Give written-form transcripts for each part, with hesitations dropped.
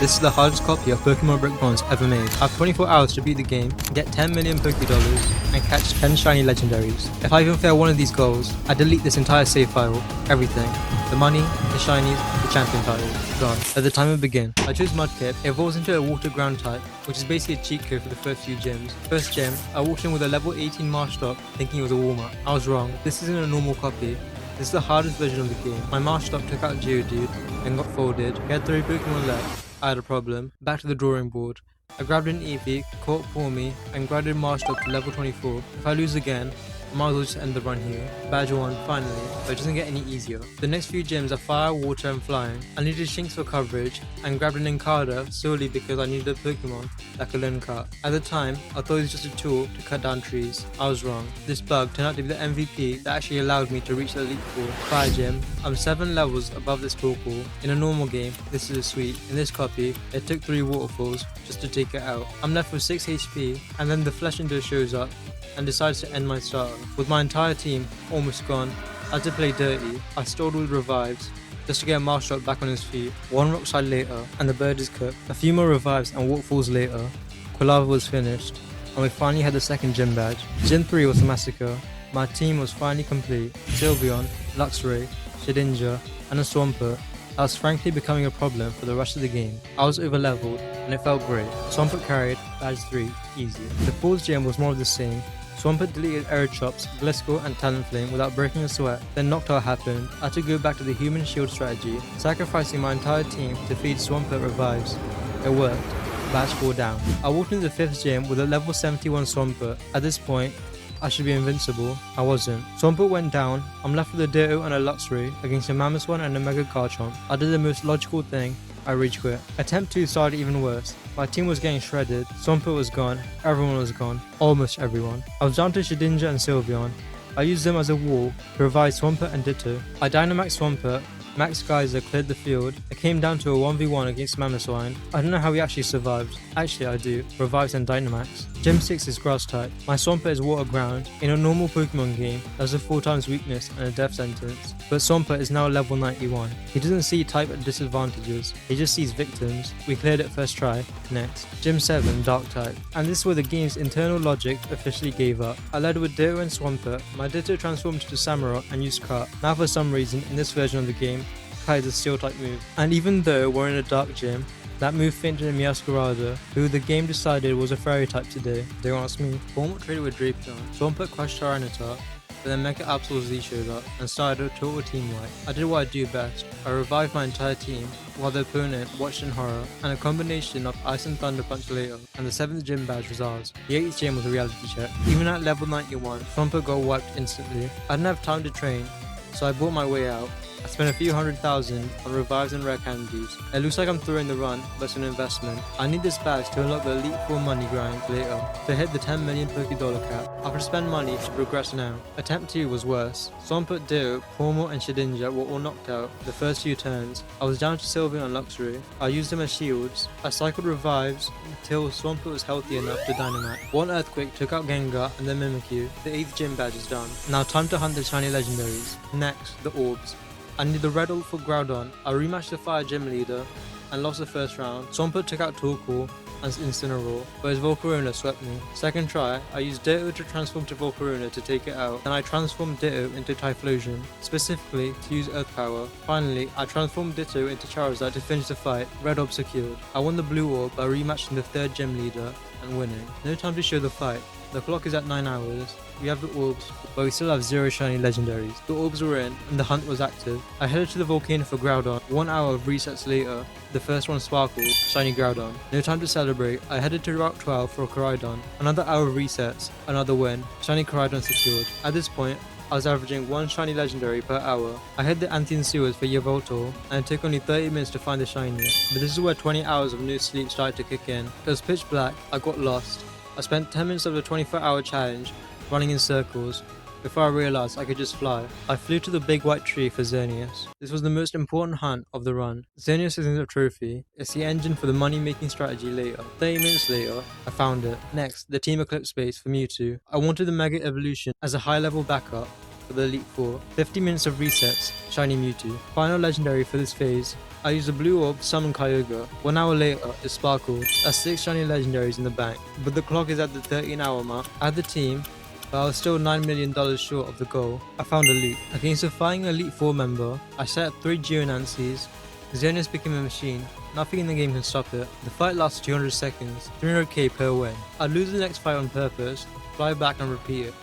This is the hardest copy of Pokémon Brick Bronze ever made. I have 24 hours to beat the game, get 10 million Poké-Dollars, and catch 10 shiny legendaries. If I even fail one of these goals, I delete this entire save file. Everything. The money, the shinies, the champion title. Gone. Let the timer begin. I chose Mudkip. It evolves into a water ground type, which is basically a cheat code for the first few gyms. First gym, I walked in with a level 18 Marshtomp, thinking it was a warm-up. I was wrong. This isn't a normal copy. This is the hardest version of the game. My Marshtomp took out Geodude and got folded. He had 3 Pokemon left. I had a problem. Back to the drawing board. I grabbed an Eevee, caught Pawmi, and grinded Marshtomp to level 24. If I lose again, I might as well just end the run here. Badge 1, finally, but it doesn't get any easier. The next few gyms are fire, water, and flying. I needed Shinx for coverage, and grabbed an Encarta solely because I needed a Pokemon that could learn cut. At the time, I thought it was just a tool to cut down trees. I was wrong. This bug turned out to be the MVP that actually allowed me to reach the Elite Four. Fire gym. I'm 7 levels above this Torkoal. In a normal game, this is a sweep. In this copy, it took 3 waterfalls just to take it out. I'm left with 6 HP, and then the Flesh Ender shows up and decides to end my starter. With my entire team almost gone, I had to play dirty. I stored all the revives just to get Marshtomp back on his feet. 1 rock slide later, and the bird is cooked. A few more revives and waterfalls later, Quilava was finished, and we finally had the second gym badge. Gym 3 was a massacre. My team was finally complete. Sylveon, Luxray, Shedinja, and a Swampert. I was frankly becoming a problem for the rest of the game. I was over-leveled, and it felt great. Swampert carried, badge 3, easy. The fourth gym was more of the same. Swampert deleted Aerochops, Gliscor, and Talonflame without breaking a sweat. Then Noctowl happened. I had to go back to the human shield strategy, sacrificing my entire team to feed Swampert revives. It worked. Badge 4 down. I walked into the 5th gym with a level 71 Swampert. At this point, I should be invincible. I wasn't. Swampert went down. I'm left with a Ditto and a Luxray against a Mamoswine and a Mega Garchomp. I did the most logical thing. I rage quit. Attempt 2 started even worse. My team was getting shredded. Swampert was gone. Everyone was gone. Almost everyone. I was down to Shedinja and Sylveon. I used them as a wall to revive Swampert and Ditto. I Dynamaxed Swampert. Max Geyser cleared the field. It came down to a 1v1 against Mamoswine. I don't know how he actually survived. Actually I do. Revives and Dynamax. Gym 6 is grass type. My Swampert is water ground. In a normal Pokemon game, there's a 4 times weakness and a death sentence. But Swampert is now level 91. He doesn't see type disadvantages. He just sees victims. We cleared it first try. Next. Gym 7, dark type. And this is where the game's internal logic officially gave up. I led with Ditto and Swampert. My Ditto transformed to Samurott and used Cut. Now for some reason, in this version of the game, Cut is a steel type move. And even though we're in a dark gym, that move fainted in Meowscarada, who the game decided was a fairy type today. Don't ask me. Formal traded with Drapion. Swampert crushed Tyranitar, but then Mega Absol Z showed up and started a total team wipe. I did what I do best. I revived my entire team, while the opponent watched in horror, and a combination of Ice and Thunder Punch later, and the 7th gym badge was ours. The 8th gym was a reality check. Even at level 91, Swampert got wiped instantly. I didn't have time to train, so I bought my way out. I spent a few 100,000 on revives and rare candies. It looks like I'm throwing the run, but it's an investment. I need this badge to unlock the Elite Four money grind later, to hit the 10 million Poké-Dollar cap. I have to spend money to progress now. Attempt 2 was worse. Swampert, Ditto, Pawmi, and Shedinja were all knocked out the first few turns. I was down to Sylveon and Luxray. I used them as shields. I cycled revives until Swampert was healthy enough to Dynamax. 1 Earthquake took out Gengar and then Mimikyu. The 8th gym badge is done. Now time to hunt the shiny legendaries. Next, the orbs. I need the red orb for Groudon. I rematched the fire gym leader and lost the first round. Swampert took out Torkoal and Incineroar, but his Volcarona swept me. Second try, I used Ditto to transform to Volcarona to take it out. Then I transformed Ditto into Typhlosion, specifically to use Earth Power. Finally, I transformed Ditto into Charizard to finish the fight. Red orb secured. I won the blue orb by rematching the 3rd gym leader and winning. No time to show the fight. The clock is at 9 hours. We have the orbs, but we still have 0 shiny legendaries. The orbs were in, and the hunt was active. I headed to the volcano for Groudon. 1 hour of resets later, the first one sparkled, shiny Groudon. No time to celebrate. I headed to Route 12 for a Koraidon. Another hour of resets, another win, shiny Koraidon secured. At this point, I was averaging 1 shiny legendary per hour. I hit the Antean sewers for Yveltal, and it took only 30 minutes to find the shiny. But this is where 20 hours of no sleep started to kick in. It was pitch black, I got lost. I spent 10 minutes of the 24-hour challenge running in circles before I realized I could just fly. I flew to the big white tree for Xerneas. This was the most important hunt of the run. Xerneas isn't a trophy, it's the engine for the money-making strategy later. 30 minutes later, I found it. Next, the Team Eclipse base for Mewtwo. I wanted the Mega Evolution as a high-level backup for the Elite Four. 50 minutes of resets, shiny Mewtwo. Final legendary for this phase I used a blue orb to summon Kyogre. 1 hour later, it sparkled. That's 6 shiny legendaries in the bank. But the clock is at the 13-hour mark. I had the team, but I was still $9 million short of the goal. I found a loot. Against a fighting Elite 4 member, I set up 3 Geonancies. Xerneas became a machine. Nothing in the game can stop it. The fight lasts 200 seconds, 300k per win. I'd lose the next fight on purpose, fly back and repeat it.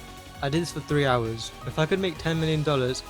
I did this for 3 hours. If I could make $10 million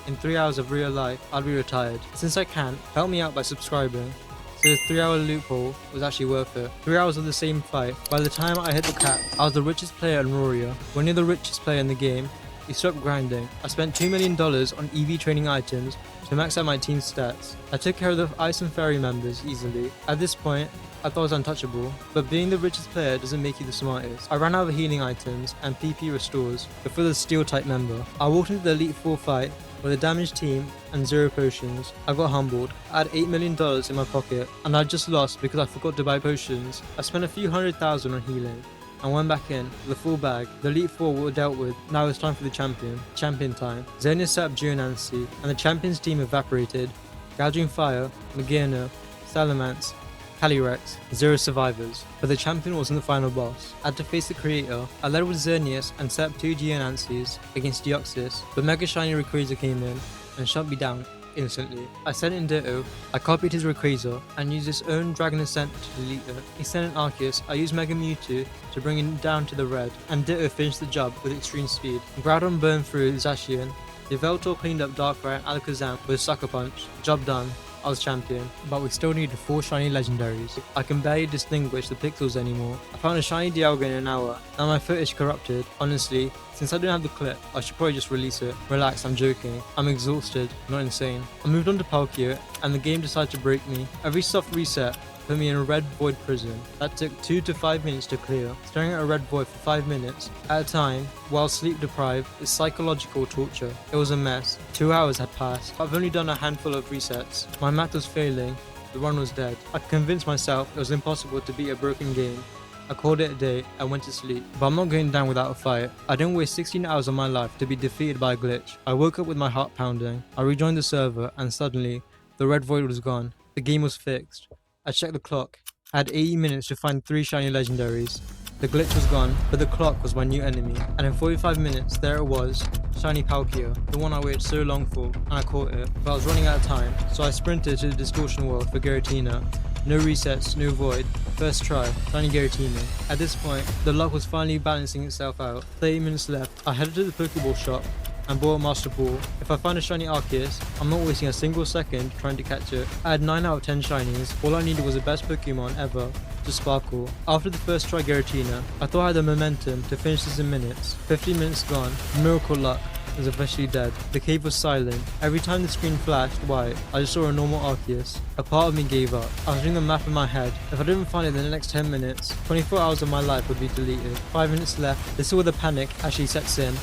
in 3 hours of real life, I'd be retired. Since I can't, help me out by subscribing. So the 3-hour loophole was actually worth it. 3 hours of the same fight. By the time I hit the cap, I was the richest player in Roria. When you're the richest player in the game, you stop grinding. I spent $2 million on EV training items to max out my team's stats. I took care of the Ice and Fairy members easily. At this point, I thought I was untouchable, but being the richest player doesn't make you the smartest. I ran out of healing items and PP restores before the Steel type member. I walked into the Elite 4 fight with a damaged team and 0 potions. I got humbled. I had $8 million in my pocket and I just lost because I forgot to buy potions. I spent a few $100,000 on healing and went back in with a full bag. The Elite 4 were dealt with. Now it's time for the champion. Champion time. Xerneas set up Geonancy and the champion's team evaporated. Gouging Fire, Magearna, Salamence, Calyrex, 0 survivors, but the champion wasn't the final boss. I had to face the creator. I led with Xerneas and set up 2 Geonancies against Deoxys, but Mega Shiny Rayquaza came in and shut me down instantly. I sent in Ditto, I copied his Rayquaza and used his own Dragon Ascent to delete it. He sent in Arceus, I used Mega Mewtwo to bring him down to the red, and Ditto finished the job with extreme speed. Groudon burned through Zacian, Yveltal cleaned up Darkrai and Alakazam with Sucker Punch. Job done. I was champion, but we still needed 4 shiny legendaries. I can barely distinguish the pixels anymore. I found a shiny Dialga in an hour, and my footage corrupted. Honestly, since I don't have the clip, I should probably just release it. Relax, I'm joking. I'm exhausted, not insane. I moved on to Palkia, and the game decided to break me. Every soft reset put me in a red void prison. That took 2 to 5 minutes to clear. Staring at a red void for 5 minutes at a time while sleep deprived is psychological torture. It was a mess. 2 hours had passed. I've only done a handful of resets. My math was failing. The run was dead. I convinced myself it was impossible to beat a broken game. I called it a day and went to sleep. But I'm not going down without a fight. I didn't waste 16 hours of my life to be defeated by a glitch. I woke up with my heart pounding. I rejoined the server and suddenly the red void was gone. The game was fixed. I checked the clock. I had 80 minutes to find 3 shiny legendaries. The glitch was gone, but the clock was my new enemy. And in 45 minutes, there it was, shiny Palkia, the one I waited so long for, and I caught it. But I was running out of time, so I sprinted to the Distortion World for Giratina. No resets, no void. First try, shiny Giratina. At this point, the luck was finally balancing itself out. 30 minutes left. I headed to the Pokeball shop and bought a Master Ball. If I find a shiny Arceus, I'm not wasting a single second trying to catch it. I had 9 out of 10 shinies. All I needed was the best Pokemon ever to sparkle. After the first try Giratina, I thought I had the momentum to finish this in minutes. 15 minutes gone. Miracle luck was officially dead. The cave was silent. Every time the screen flashed white, I just saw a normal Arceus. A part of me gave up. I was doing the math in my head. If I didn't find it in the next 10 minutes, 24 hours of my life would be deleted. 5 minutes left. This is where the panic actually sets in.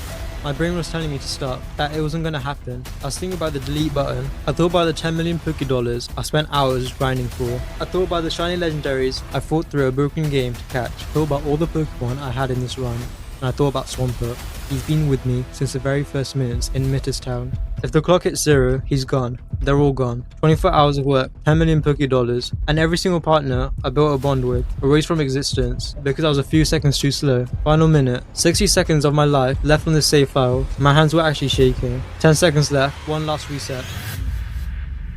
My brain was telling me to stop, that it wasn't going to happen. I was thinking about the delete button. I thought about the 10 million Pokédollars I spent hours grinding for. I thought about the shiny legendaries I fought through a broken game to catch. I thought about all the Pokemon I had in this run. And I thought about Swampert. He's been with me since the very first minutes in Mitter's Town. If the clock hits 0, he's gone. They're all gone. 24 hours of work, 10 million Pokédollars, and every single partner I built a bond with, erased from existence because I was a few seconds too slow. Final minute, 60 seconds of my life left on the save file. My hands were actually shaking. 10 seconds left, one last reset.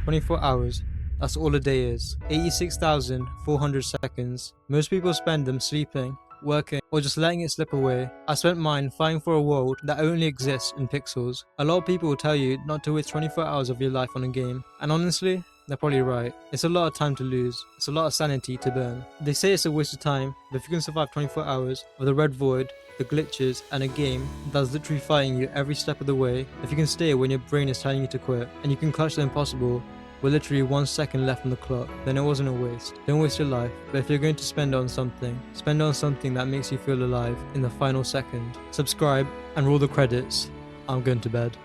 24 hours. That's all a day is. 86,400 seconds. Most people spend them sleeping, working, or just letting it slip away. I spent mine fighting for a world that only exists in pixels. A lot of people will tell you not to waste 24 hours of your life on a game, and honestly, they're probably right. It's a lot of time to lose. It's a lot of sanity to burn. They say it's a waste of time, but if you can survive 24 hours of the red void, the glitches, and a game that's literally fighting you every step of the way, if you can stay when your brain is telling you to quit, and you can clutch the impossible with literally 1 second left on the clock, then it wasn't a waste. Don't waste your life, but if you're going to spend it on something, spend it on something that makes you feel alive in the final second. Subscribe and roll the credits. I'm going to bed.